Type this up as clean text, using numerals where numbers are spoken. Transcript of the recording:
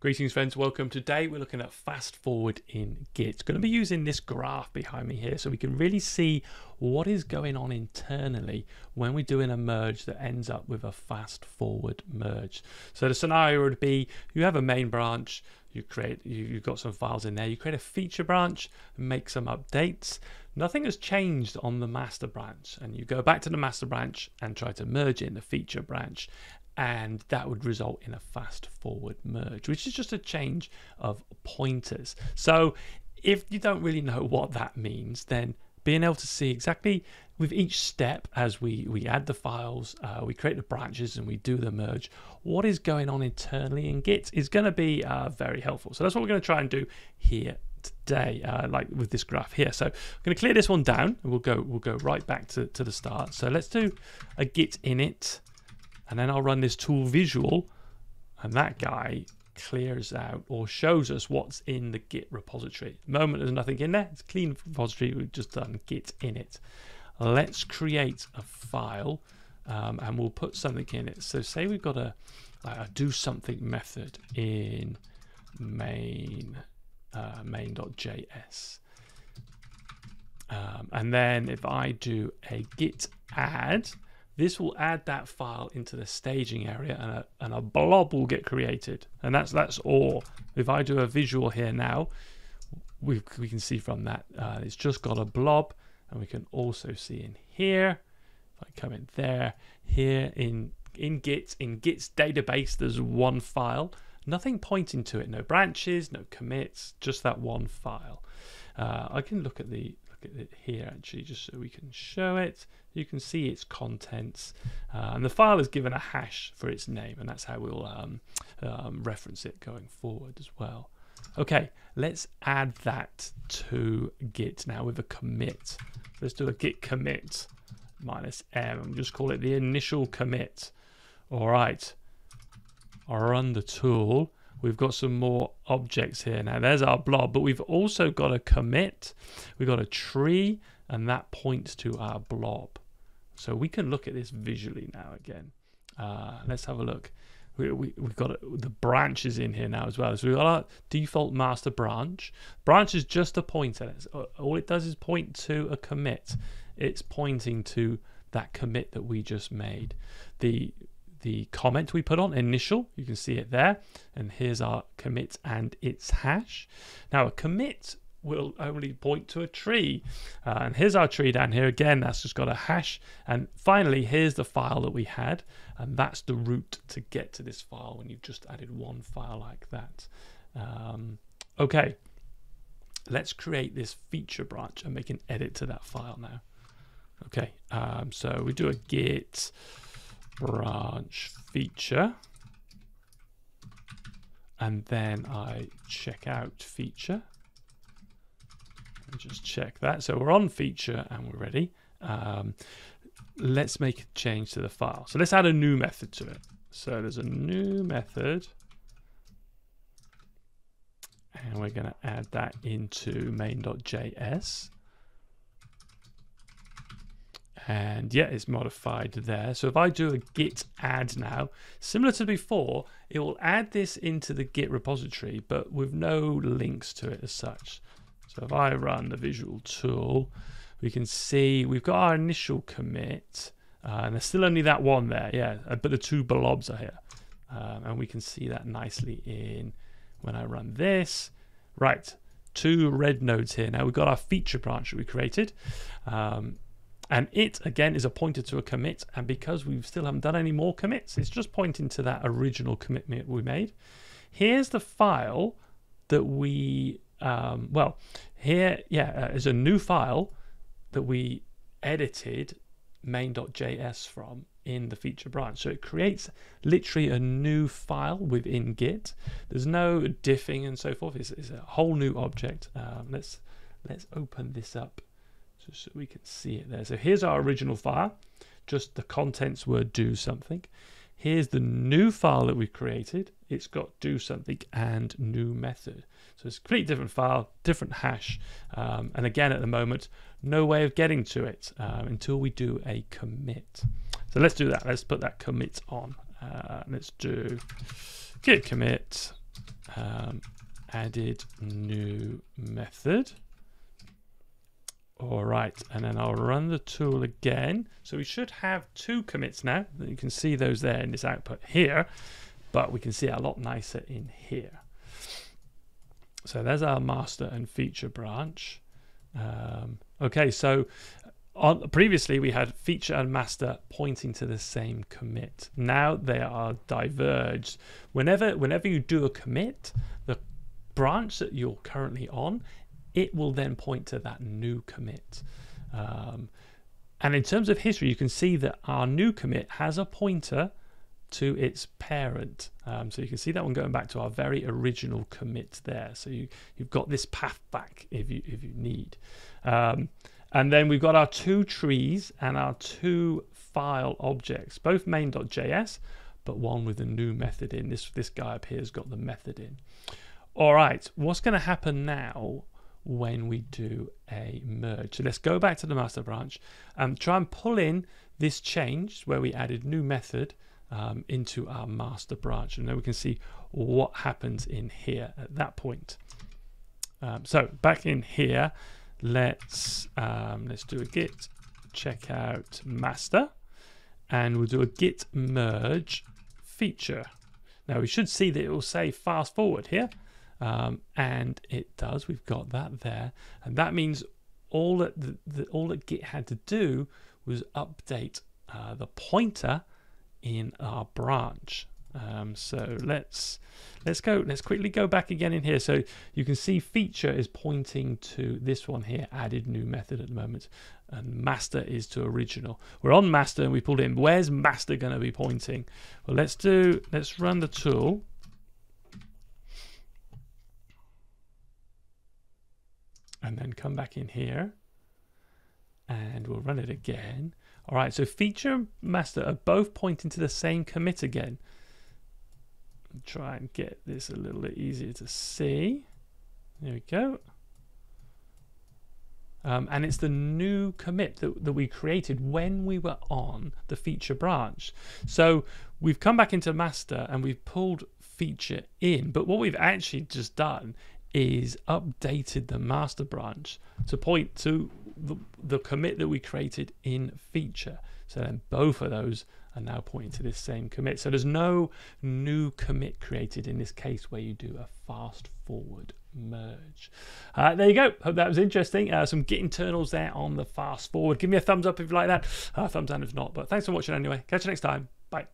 Greetings friends, welcome. Today we're looking at fast forward in Git. Going to be using this graph behind me here so we can really see what is going on internally when we're doing a merge that ends up with a fast forward merge. So the scenario would be you have a main branch, you've got some files in there, you create a feature branch, make some updates. Nothing has changed on the master branch, and you go back to the master branch and try to merge in the feature branch, and that would result in a fast forward merge, which is just a change of pointers. So if you don't really know what that means, then being able to see exactly with each step as we add the files, we create the branches and we do the merge, what is going on internally in Git is going to be very helpful. So that's what we're going to try and do here today, like with this graph here. So I'm going to clear this one down and we'll go right back to the start. So let's do a git init, and then I'll run this tool visual, and that guy clears out or shows us what's in the Git repository. At the moment, there's nothing in there. It's a clean repository. We've just done git init. Let's create a file, and we'll put something in it. So say we've got a do something method in main.js. And then if I do a git add, this will add that file into the staging area, and a blob will get created, and that's all. If I do a visual here now, we can see from that it's just got a blob, and we can also see in here, if I come in there, here in Git's database, there's one file, nothing pointing to it, no branches, no commits, just that one file. I can look at it here actually, just so we can show it. You can see its contents, and the file is given a hash for its name, and that's how we'll reference it going forward as well. Okay, let's add that to Git now with a commit. Let's do a git commit -m and just call it the initial commit. All right, I'll run the tool. We've got some more objects here. Now there's our blob, but we've also got a commit. We've got a tree, and that points to our blob. So we can look at this visually now again. Let's have a look. We've got the branches in here now as well. So we've got our default master branch. Branch is just a pointer. All it does is point to a commit. It's pointing to that commit that we just made. The comment we put on initial, you can see it there, and here's our commit and its hash. Now a commit will only point to a tree, and here's our tree down here again, that's just got a hash. And finally, here's the file that we had, and that's the route to get to this file when you've just added one file like that. Okay, let's create this feature branch and make an edit to that file now. Okay, so we do a git branch feature, and then I check out feature and just check that. So we're on feature and we're ready. Let's make a change to the file. So let's add a new method to it. So there's a new method, and we're going to add that into main.js. And yeah, it's modified there. So if I do a git add now, similar to before, it will add this into the Git repository, but with no links to it as such. So if I run the visual tool, we can see we've got our initial commit, and there's still only that one there, yeah, but the two blobs are here. And we can see that nicely in when I run this. Right, two red nodes here. Now we've got our feature branch that we created. And it, again, is a pointer to a commit. And because we still haven't done any more commits, it's just pointing to that original commitment we made. Here's the file that we, is a new file that we edited main.js from in the feature branch. So it creates literally a new file within Git. There's no diffing and so forth. It's a whole new object. Let's open this up, so we can see it there. So here's our original file, just the contents were do something. Here's the new file that we created. It's got do something and new method. So it's a completely different file, different hash. And again, at the moment, no way of getting to it until we do a commit. So let's do that. Let's put that commit on. Let's do git commit added new method. All right, and then I'll run the tool again. So we should have 2 commits now. You can see those there in this output here, but we can see it a lot nicer in here. So there's our master and feature branch. Okay, so previously we had feature and master pointing to the same commit. Now they are diverged. Whenever you do a commit, the branch that you're currently on, it will then point to that new commit. And in terms of history, you can see that our new commit has a pointer to its parent. So you can see that one going back to our very original commit there. So you've got this path back if you need. And then we've got our 2 trees and our 2 file objects, both main.js, but one with a new method in. This guy up here has got the method in. All right, what's going to happen now when we do a merge? So let's go back to the master branch and try and pull in this change where we added new method into our master branch, and then we can see what happens in here at that point. So back in here, let's do a git checkout master, and we'll do a git merge feature. Now we should see that it will say fast forward here, and it does. We've got that there, and that means all that Git had to do was update the pointer in our branch. So let's quickly go back again in here. So you can see feature is pointing to this one here, added new method at the moment, and master is to original. We're on master and we pulled in. Where's master going to be pointing? Well, let's run the tool. And then come back in here and we'll run it again. All right, so feature and master are both pointing to the same commit again. I'll try and get this a little bit easier to see. There we go. And it's the new commit that we created when we were on the feature branch. So we've come back into master and we've pulled feature in, but what we've actually just done is updated the master branch to point to the commit that we created in feature. So then both of those are now pointing to this same commit. So there's no new commit created in this case where you do a fast forward merge. There you go. Hope that was interesting. Some Git internals there on the fast forward. Give me a thumbs up if you like that. Thumbs down if not. But thanks for watching anyway. Catch you next time. Bye.